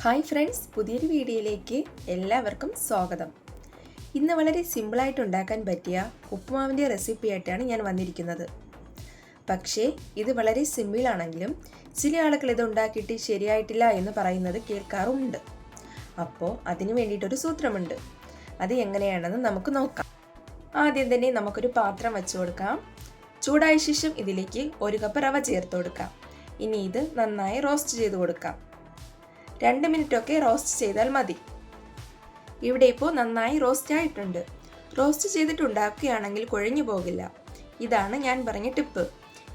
Hi friends, പുതിയൊരു വീഡിയോയിലേക്ക് എല്ലാവർക്കും സ്വാഗതം. ഇന്ന് വളരെ സിമ്പിളായിട്ട് ഉണ്ടാക്കാൻ പറ്റിയ ഉപ്പുമാവിൻ്റെ റെസിപ്പിയായിട്ടാണ് ഞാൻ വന്നിരിക്കുന്നത്. പക്ഷേ ഇത് വളരെ സിമ്പിളാണെങ്കിലും ചില ആളുകൾ ഇത് ഉണ്ടാക്കിയിട്ട് ശരിയായിട്ടില്ല എന്ന് പറയുന്നത് കേൾക്കാറുമുണ്ട്. അപ്പോൾ അതിന് വേണ്ടിയിട്ടൊരു സൂത്രമുണ്ട്. അത് എങ്ങനെയാണെന്ന് നമുക്ക് നോക്കാം. ആദ്യം തന്നെ നമുക്കൊരു പാത്രം വെച്ച് കൊടുക്കാം. ചൂടായ ശേഷം ഇതിലേക്ക് 1 കപ്പ് റവ ചേർത്ത് കൊടുക്കാം. ഇനി ഇത് നന്നായി റോസ്റ്റ് ചെയ്ത് കൊടുക്കാം. 2 മിനിറ്റൊക്കെ റോസ്റ്റ് ചെയ്താൽ മതി. ഇവിടെ ഇപ്പോൾ നന്നായി റോസ്റ്റ് ആയിട്ടുണ്ട്. റോസ്റ്റ് ചെയ്തിട്ടുണ്ടാക്കുകയാണെങ്കിൽ കുഴഞ്ഞു പോകില്ല. ഇതാണ് ഞാൻ പറഞ്ഞ ടിപ്പ്.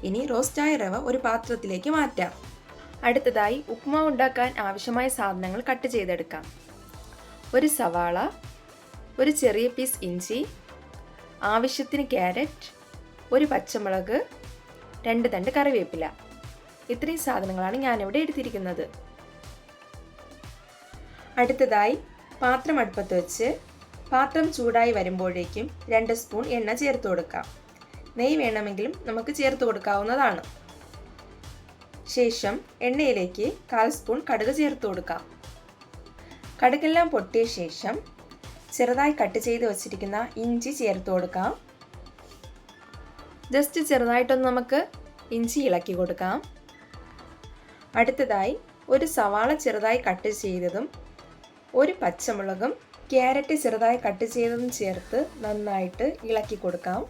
ഇനി റോസ്റ്റായ റവ ഒരു പാത്രത്തിലേക്ക് മാറ്റാം. അടുത്തതായി ഉപ്പുമാവ് ഉണ്ടാക്കാൻ ആവശ്യമായ സാധനങ്ങൾ കട്ട് ചെയ്തെടുക്കാം. ഒരു സവാള, ഒരു ചെറിയ പീസ് ഇഞ്ചി, ആവശ്യത്തിന് ക്യാരറ്റ്, ഒരു പച്ചമുളക്, 2 തണ്ട് കറിവേപ്പില. ഇത്രയും സാധനങ്ങളാണ് ഞാനിവിടെ എടുത്തിരിക്കുന്നത്. അടുത്തതായി പാത്രം അടുപ്പത്ത് വെച്ച് പാത്രം ചൂടായി വരുമ്പോഴേക്കും 2 സ്പൂൺ എണ്ണ ചേർത്ത് കൊടുക്കാം. നെയ്യ് വേണമെങ്കിലും നമുക്ക് ചേർത്ത് കൊടുക്കാവുന്നതാണ്. ശേഷം എണ്ണയിലേക്ക് 1/4 സ്പൂൺ കടുക് ചേർത്ത് കൊടുക്കാം. കടുകെല്ലാം പൊട്ടിയ ശേഷം ചെറുതായി കട്ട് ചെയ്ത് വെച്ചിരിക്കുന്ന ഇഞ്ചി ചേർത്ത് കൊടുക്കാം. ജസ്റ്റ് ചെറുതായിട്ടൊന്ന് നമുക്ക് ഇഞ്ചി ഇളക്കി കൊടുക്കാം. അടുത്തതായി ഒരു സവാള ചെറുതായി കട്ട് ചെയ്തതും ഒരു പച്ചമുളകും ക്യാരറ്റ് ചെറുതായി കട്ട് ചെയ്തതും ചേർത്ത് നന്നായിട്ട് ഇളക്കി കൊടുക്കാം.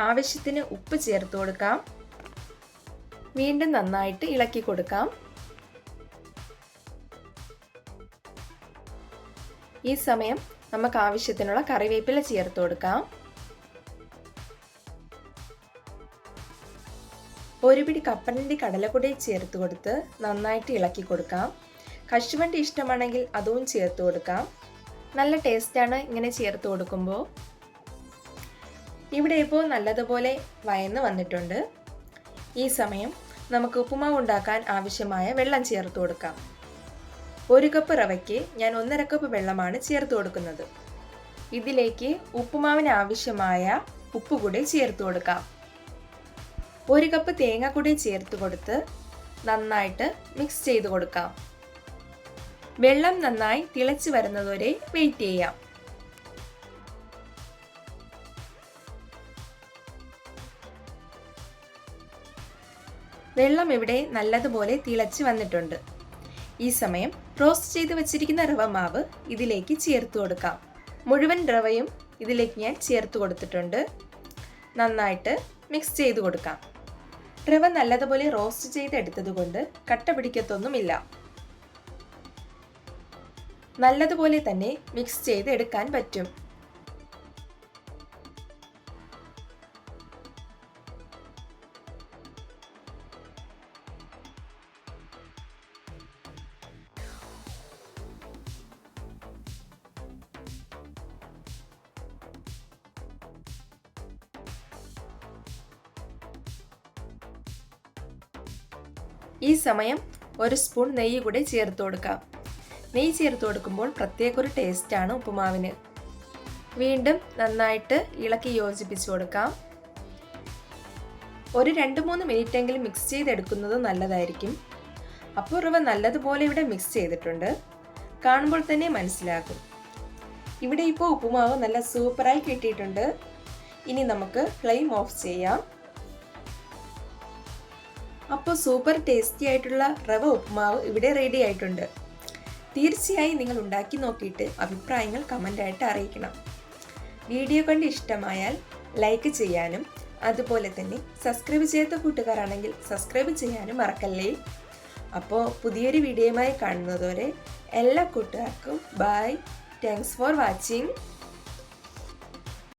ആവശ്യത്തിന് ഉപ്പ് ചേർത്ത് കൊടുക്കാം. വീണ്ടും നന്നായിട്ട് ഇളക്കി കൊടുക്കാം. ഈ സമയം നമുക്ക് ആവശ്യത്തിനുള്ള കറിവേപ്പില ചേർത്ത് കൊടുക്കാം. ഒരു പിടി കപ്പലണ്ടി കടലപ്പൊടി ചേർത്ത് കൊടുത്ത് നന്നായിട്ട് ഇളക്കി കൊടുക്കാം. കശുവണ്ടി ഇഷ്ടമാണെങ്കിൽ അതും ചേർത്ത് കൊടുക്കാം. നല്ല ടേസ്റ്റാണ് ഇങ്ങനെ ചേർത്ത് കൊടുക്കുമ്പോൾ. ഇവിടെ ഇപ്പോൾ നല്ലതുപോലെ വയന്ന് വന്നിട്ടുണ്ട്. ഈ സമയം നമുക്ക് ഉപ്പുമാവ് ഉണ്ടാക്കാൻ ആവശ്യമായ വെള്ളം ചേർത്ത് കൊടുക്കാം. 1 കപ്പ് റവയ്ക്ക് ഞാൻ 1.5 കപ്പ് വെള്ളമാണ് ചേർത്ത് കൊടുക്കുന്നത്. ഇതിലേക്ക് ഉപ്പുമാവിന് ആവശ്യമായ ഉപ്പ് കൂടി ചേർത്ത് കൊടുക്കാം. 1 കപ്പ് തേങ്ങ കൂടി ചേർത്ത് കൊടുത്ത് നന്നായിട്ട് മിക്സ് ചെയ്ത് കൊടുക്കാം. വെള്ളം നന്നായി തിളച്ച് വരുന്നതുവരെ വെയിറ്റ് ചെയ്യാം. വെള്ളം ഇവിടെ നല്ലതുപോലെ തിളച്ച് വന്നിട്ടുണ്ട്. ഈ സമയം റോസ്റ്റ് ചെയ്ത് വെച്ചിരിക്കുന്ന റവ മാവ് ഇതിലേക്ക് ചേർത്ത് കൊടുക്കാം. മുഴുവൻ റവയും ഇതിലേക്ക് ഞാൻ ചേർത്ത് കൊടുത്തിട്ടുണ്ട്. നന്നായിട്ട് മിക്സ് ചെയ്ത് കൊടുക്കാം. റവ നല്ലതുപോലെ റോസ്റ്റ് ചെയ്തെടുത്തത് കൊണ്ട് കട്ട പിടിക്കത്തൊന്നുമില്ല. നല്ലതുപോലെ തന്നെ മിക്സ് ചെയ്ത് എടുക്കാൻ പറ്റും. ഈ സമയം 1 സ്പൂൺ നെയ്യ് കൂടി ചേർത്ത് കൊടുക്കാം. നെയ്യ് ചേർത്ത് കൊടുക്കുമ്പോൾ പ്രത്യേക ഒരു ടേസ്റ്റാണ് ഉപ്പുമാവിന്. വീണ്ടും നന്നായിട്ട് ഇളക്കി യോജിപ്പിച്ച് കൊടുക്കാം. ഒരു 2-3 മിനിറ്റെങ്കിലും മിക്സ് ചെയ്തെടുക്കുന്നത് നല്ലതായിരിക്കും. അപ്പോൾ റവ നല്ലതുപോലെ ഇവിടെ മിക്സ് ചെയ്തിട്ടുണ്ട്. കാണുമ്പോൾ തന്നെ മനസ്സിലാകും. ഇവിടെ ഇപ്പോൾ ഉപ്പുമാവ് നല്ല സൂപ്പറായി കിട്ടിയിട്ടുണ്ട്. ഇനി നമുക്ക് ഫ്ലെയിം ഓഫ് ചെയ്യാം. അപ്പോൾ സൂപ്പർ ടേസ്റ്റി ആയിട്ടുള്ള റവ ഉപ്പുമാവ് ഇവിടെ റെഡി ആയിട്ടുണ്ട്. തീർച്ചയായും നിങ്ങൾ ഉണ്ടാക്കി നോക്കിയിട്ട് അഭിപ്രായങ്ങൾ കമൻ്റായിട്ട് അറിയിക്കണം. വീഡിയോ കണ്ട് ഇഷ്ടമായാൽ ലൈക്ക് ചെയ്യാനും അതുപോലെ തന്നെ സബ്സ്ക്രൈബ് ചെയ്യാത്ത കൂട്ടുകാരാണെങ്കിൽ സബ്സ്ക്രൈബ് ചെയ്യാനും മറക്കല്ലേ. അപ്പോൾ പുതിയൊരു വീഡിയോയുമായി കാണുന്നതുവരെ എല്ലാ കൂട്ടുകാർക്കും ബൈ. Thanks for watching.